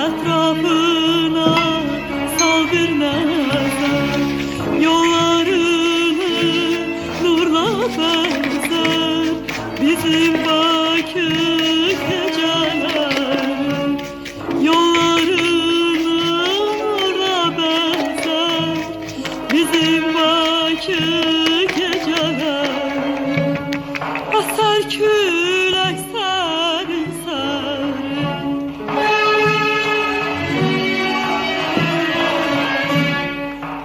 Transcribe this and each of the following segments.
Etrafına sal bir nazar, yollarını nurla benzer bizim Bakü geceler. Yollarını nurla benzer bizim Bakü geceler. Asar külək sərin sərin,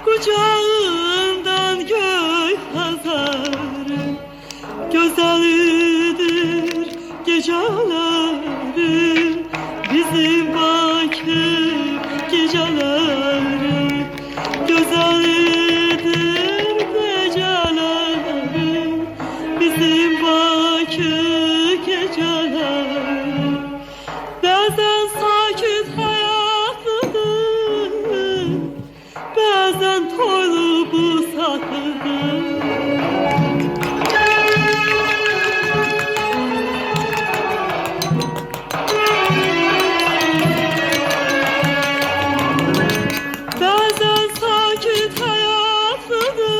kucağından göy hazarı, gözəlidir gecələri bizim Bakı gecələri. Gözəlidir gecələri bizim Bakı geceler. Bəzən sakit həyatlıdır, bəzən toylu bu satıdır. Bəzən sakit həyatlıdır,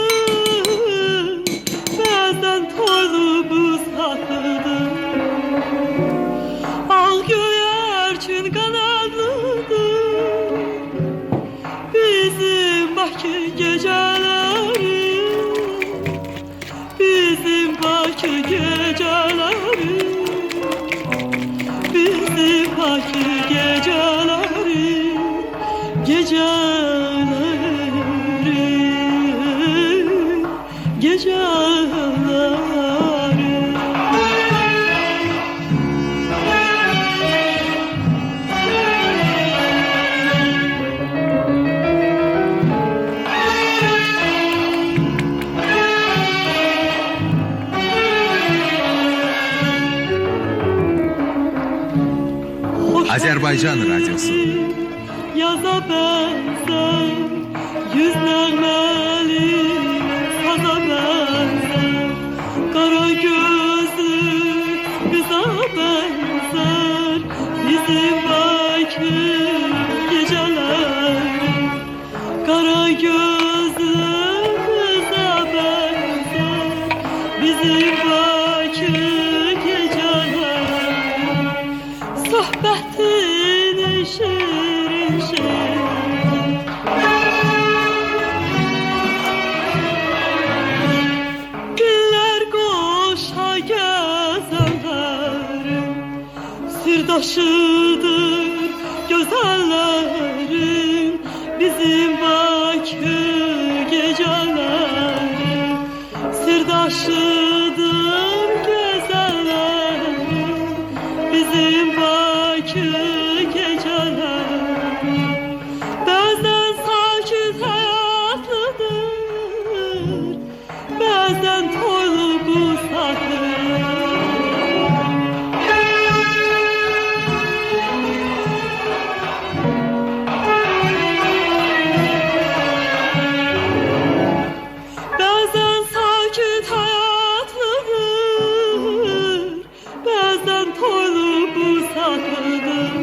bəzən toylu bu satıdır. Al göyərçin qanadlıdır bizim Bakı geceləri, bizim Bakı geceləri, bizim Bakı geceləri, geceləri, geceləri. Azərbaycan Radyosu. Yaza benzer, yüz nəğməli saza benzer, qara gözlü qıza benzer bizim Bakı geceleri. Qara gözlü qıza benzer bizim Bakı geceleri. Sohbetini şirin şirin, diller koşa gezenlerim, sırdaşıdır güzellerim bizim Bakı geceleri. Sırdaşıdır güzellerim bizim Bakı geceler. Bəzən sakit həyatlıdır, bəzən toylu bu satıdır. Bəzən sakit həyatlıdır, bəzən toylu bu satıdır.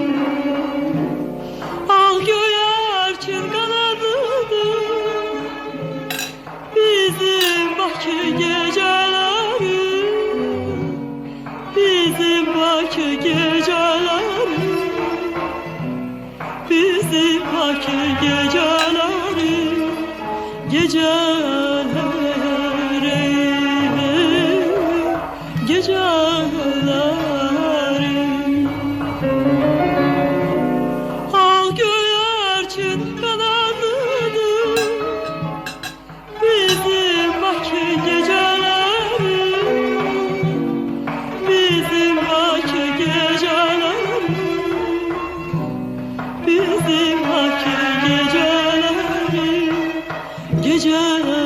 Al göyərçin qanadlıdır bizim Bakı geceleri, bizim Bakı geceleri, bizim Bakı geceleri, geceleri, geceleri. Al göyərçin qanadlıdır bizim Bakı geceleri, bizim Bakı geceleri, bizim Bakı geceleri, geceleri,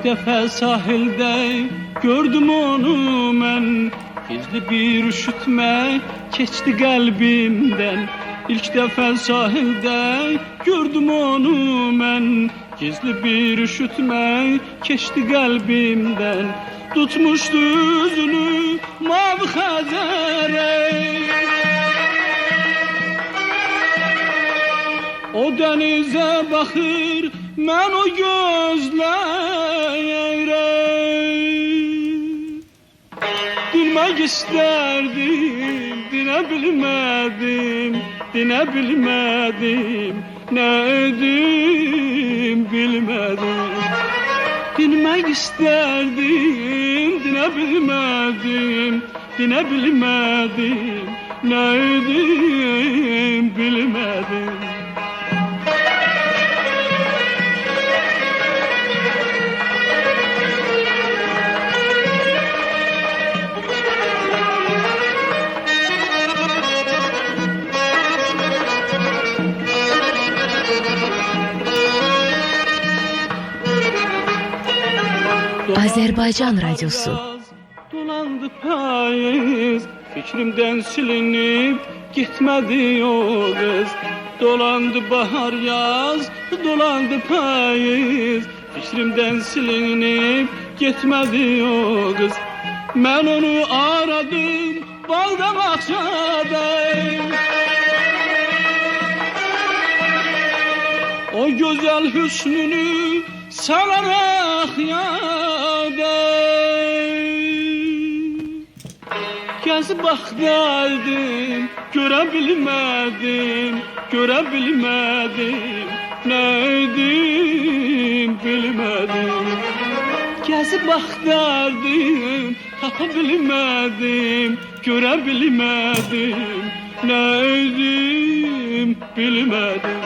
defa sahilde gördüm onu ben. Gizli bir üşütme geçti kalbimden. İlk defa sahilde gördüm onu ben. Gizli bir üşütme geçti kalbimden. Tutmuştu yüzünü mavi Hazare. O denize bakır ben o gözlere. Dinmek isterdim, dinebilmedim, dinebilmedim. Ne edim bilmedim. Dinmek isterdim, dinebilmedim, dinebilmedim. Ne edim bilmedim. Azerbaycan Radyosu. Dolandı payız, fikrimden silinip gitmedi o kız. Dolandı bahar yaz, dolandı payız, fikrimden silinip gitmedi o kız. Ben onu aradım balda bahçede. O güzel hüsnünü salarak yâde. Gezip baktaydım, görebilmedim, görebilmedim. Neydim bilmedim. Gezip baktaydım, tapabilmedim, görebilmedim. Neydim bilmedim.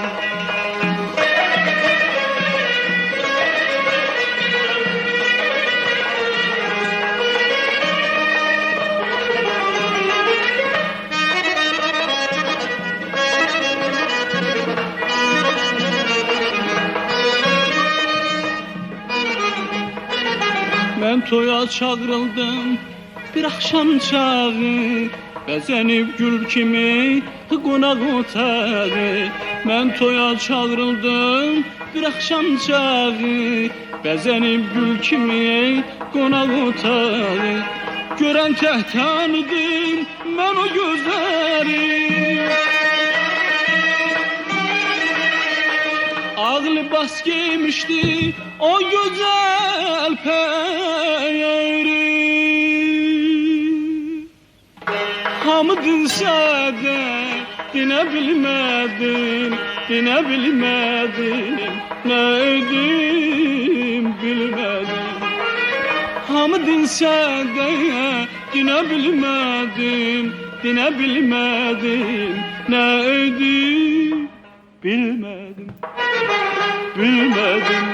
Ben toya çağrıldım bir akşam çağı. Bezenip gül kimi konak otağı. Ben toya çağrıldım bir akşam çağı. Bezenip gül kimi konak otağı. Gören teh tanıdım ben o gözleri. Ağlı bas giymişti o güzel peyri. Hamı dinse de dinebilmedim, dinebilmedim. Ne edim bilmedim. Hamı dinse de dinebilmedim, dinebilmedim. Ne edim bilmedim, bilmedim.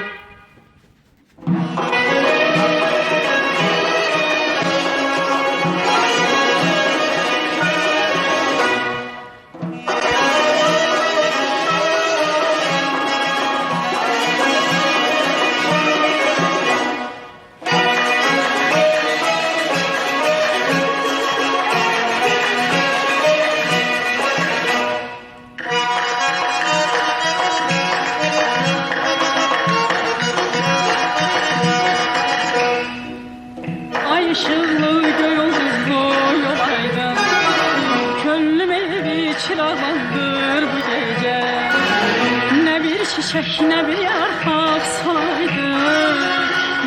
Çiçek ne bir yarpak solaydı,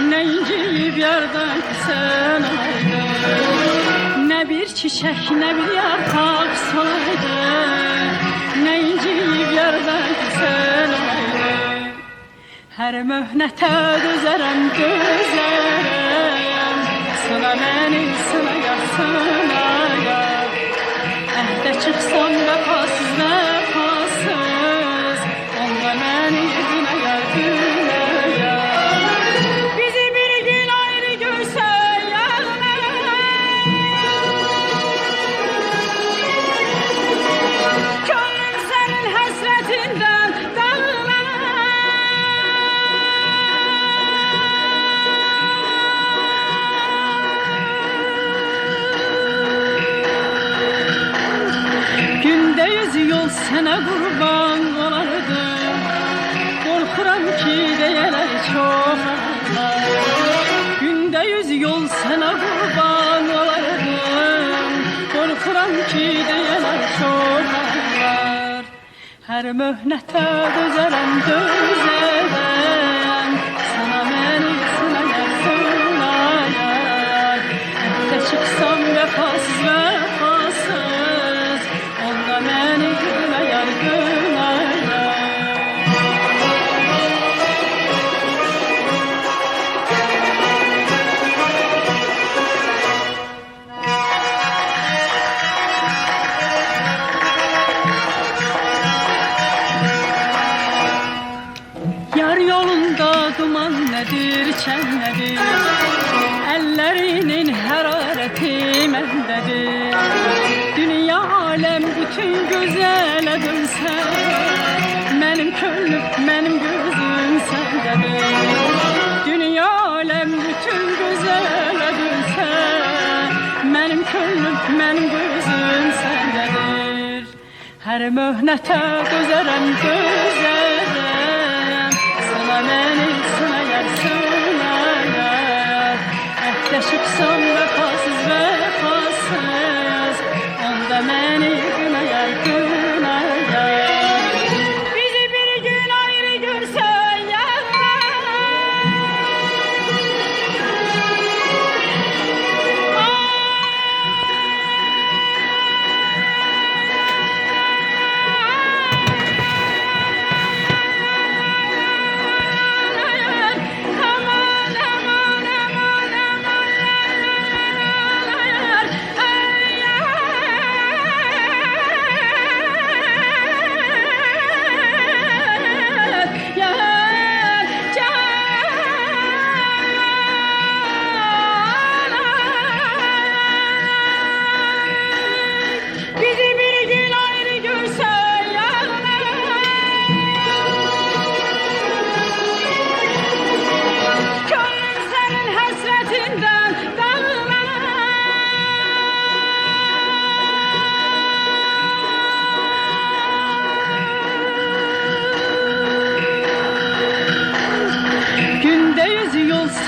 ne inciyip yerden sen alaydın. Ne bir çiçek ne bir yarpak solaydı, ne inciyip yerden sen alaydın. Her möhnete dözerem, dözerem, sıla beni sılaya, sılaya. Ehde çıksam vefasız, vefasız, onda beni günaya, günaya. Bizi bir gün ayrı görse yağlar, gönlüm senin hasretinden dağlar. qurban olardım. Qorxuram ki deyələr çox ağlar. Gündə 100 yol sənə qurban olardım. Qorxuram ki deyələr çox ağlar. Hər möhnətə dözərəm, dözərəm. Sana məni sınayar, sınayar. Əhdə çıxsam vəfasız, vəfasız. Onda məni qınayar, qınayar. Yar yolunda duman nedir, çən nedir? Əllərinin hərarəti məndədir. Dünya aləm bütün gözələ dönsə, mənim könlüm, mənim gözüm səndədir. Dünya aləm bütün gözələ dönsə, mənim könlüm, mənim gözüm səndədir. Hər möhnətə dözərəm, dözərəm. Sana məni sınayar, sınayar. Əhdə çıxsam vəfasız, vəfasız. Onda məni qınayar, qınayar. Bizi bir gün ayrı görsən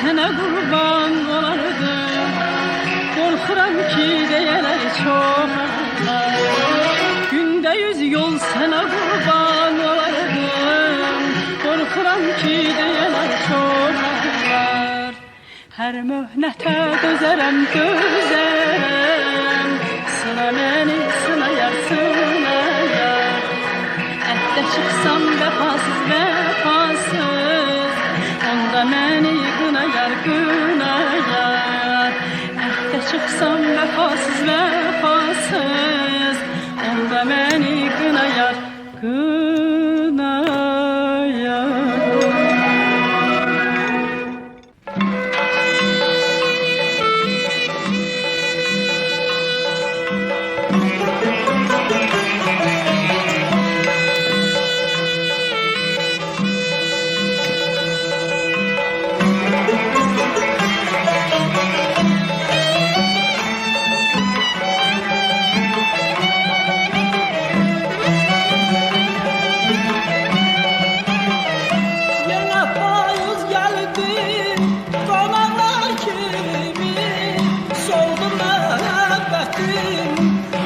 sənə qurban olardım. Qorxuram ki deyələr çox ağlar. Gündə 100 yol sənə qurban olardım. Qorxuram ki deyələr çox ağlar. Hər möhnətə dözərəm, dözərəm. Sıla məni sınayar, sınayar. Əhdə çıxsam vəfasız, vəfasız. Onda məni qınayar, qınayar. Əhdə çıxsam vəfasız, vəfasız. Onda məni qınayar, qınayar.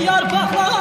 Yarpaqlar